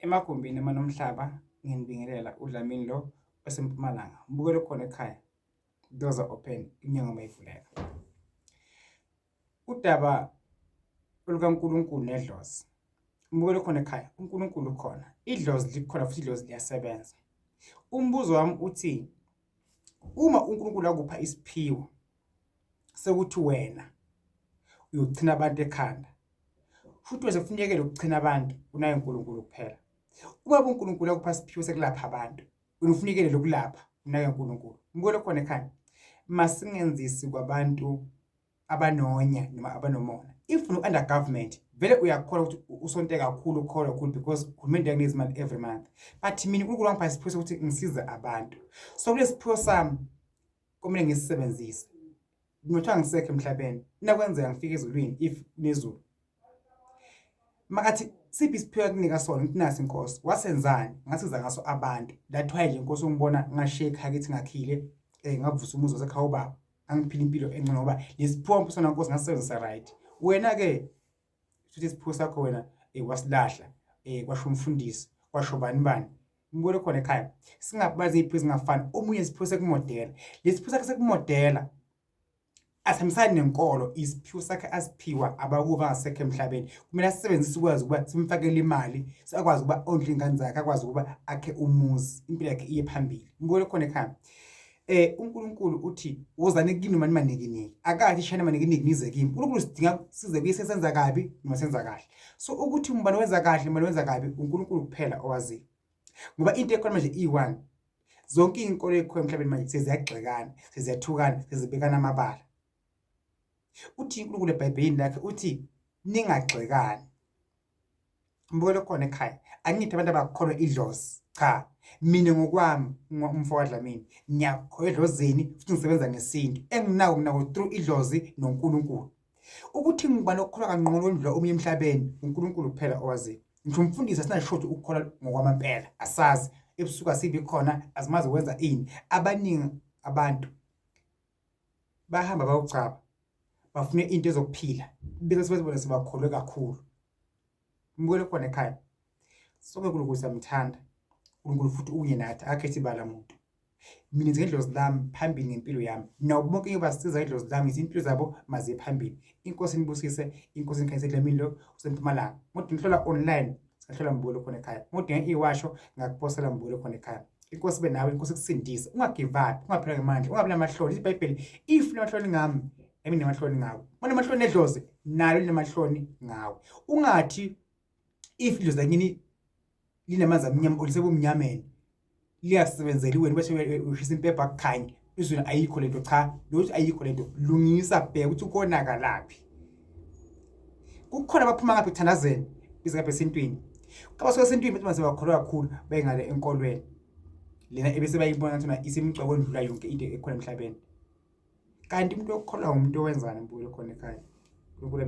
Emagumbini amanomhlaba nginibingelela uDlamini lo oseMpumalanga. Mbukelo khona ekhaya. Doors are open, iminyango mayivuleka. Udaba olukaNkulunkulu nedlozi. Mbukelo khona ekhaya. uNkulunkulu ukhona. Idlozi likhona futhi idlozi liyasebenza. Umbuzo wami uthi uma uNkulunkulu akupha isiphiwo sekuthi wena uyochina abantu ekhanda, futhi wese kufunekele ukuchina abantu unaye uNkulunkulu kuphela. Uma uNkulunkulu akupha isiphiwo sekulapha abantu, unofunekele lokulapha unaye uNkulunkulu. Mbukelo khona ekhaya. Masingenzisi kwabantu abanonya noma abanomona. If you under government, vele uyakholwa ukuthi usonte kakhulu ukholwa kakhulu because uhulumende uyakunikeza imali every month. But mina uNkulunkulu wangipha isiphiwo sokuthi ngisize abantu. So kulesi siphiwo sami kumele ngisisebenzise. Nothiwa ngisekho emhlabeni, nakwenzeka ngifike ezulwini if nezulu. Makathi siphi isiphiwo kunika sona ukuthi nasi inkosi, wasenzani? Ngasiza ngaso abantu. Thathiwa nje inkosi ungibona ngashake hakithi ngakhile, ngavusa umuzi wasekhaya ubaba. Angiphila impilo engcono ngoba lesiphiwo sona inkosi ngasebenzisa right. Wena ke futhi isiphiwo sakho wena wasilahla, kwasho umfundisi, kwasho bani. Mbukelo khona ekhaya. Singabazi iziphiwo zingafani. Omunye isiphiwo sekumodela. Lesiphiwo sakhe sekumodela asihambisani nenkolo, isiphiwo sakhe asiphiwa abakuba ngasekho emhlabeni. Kumele asisebenzise ukwazi ukuba simfakele imali, sakwazi ukuba ondle ingane zakhe, akwazi ukuba akhe umuzi, impilo yakhe iye phambili. Mbukelo khona ekhaya. uNkulunkulu uthi wozane kini noma nimaniki. Akathi shana maniki nize kimi. uNkulunkulu sidinga size kuyise senza kabi noma senza kahle. So ukuthi umbani wenza kahle, umbani wenza kabi, uNkulunkulu kuphela owaziyo. Ngoba into ekhona manje i1. Zonke izinkolo ekho emhlabeni manje seziyagxekana, seziyathukana, sezibekana amabala. Uthi uNkulunkulu eBhayibhelini lakhe uthi ningagxekani. Mbukelo khona ekhaya. Angithi abantu abakholwa idlozi. Cha, mina ngokwami umfowabo Dlamini ngiyakholwa edlozini futhi ngisebenza ngesintu. Enginako through idlozi noNkulunkulu. Ukuthi ngibani okholwa kangqono ondlula omunye emhlabeni, uNkulunkulu kuphela owaziyo. Ngisho umfundisi asinashothi ukukholwa ngokwamampela. Asazi ebusuku asibi khona, azimazi ukwenza ini. Abaningi abantu bahamba bayocaba. Bafune into ezokuphila. Bese sebezibona sebakholwe kakhulu. Mbukelo khona ekhaya. Sonke uNkulunkulu siyamthanda. uNkulunkulu futhi unye nathi akhethi ibala umuntu. Mina ngenze idlozi lami phambili ngempilo yami. Nabo bonke engibasiza idlozi lami izimpilo zabo maziye phambili. Inkosi inibusise, inkosi nikhanyise Dlamini lo useMpumalanga. Ngoba ngihlola online, ngihlola Mbukelo khona ekhaya. Ngoba iwasho ngakupostela Mbukelo khona ekhaya. Inkosi be nawe, inkosi kusindisa. Ungagive up, ungaphela ngamandla, ungabi namahloni. iBhayibheli if namahloni ngami, emini namahloni ngawe. Bona amahloni edlozi nalo linamahloni ngawe. Ungathi if idlozi lakini linamanzi amnyama olisebumnyameni liyasebenzela wena bese ushisa impepha akukhanya izweni ayikho lento. Cha, lokuthi ayikho lento lungisa bheka ukuthi ukonaka laphi. Kukhona abaphuma ngapha ekuthandazeni bize ngapha esintwini. Kabasuka esintwini bethi mase bakholwa kakhulu bayengale enkolweni. Lena ebese bayibona ukuthi isimgcwa kwendlula yonke into ekhona emhlabeni. Kanti umuntu okholwa umuntu owenzana Mbukelo khona ekhaya. uNkulunkulu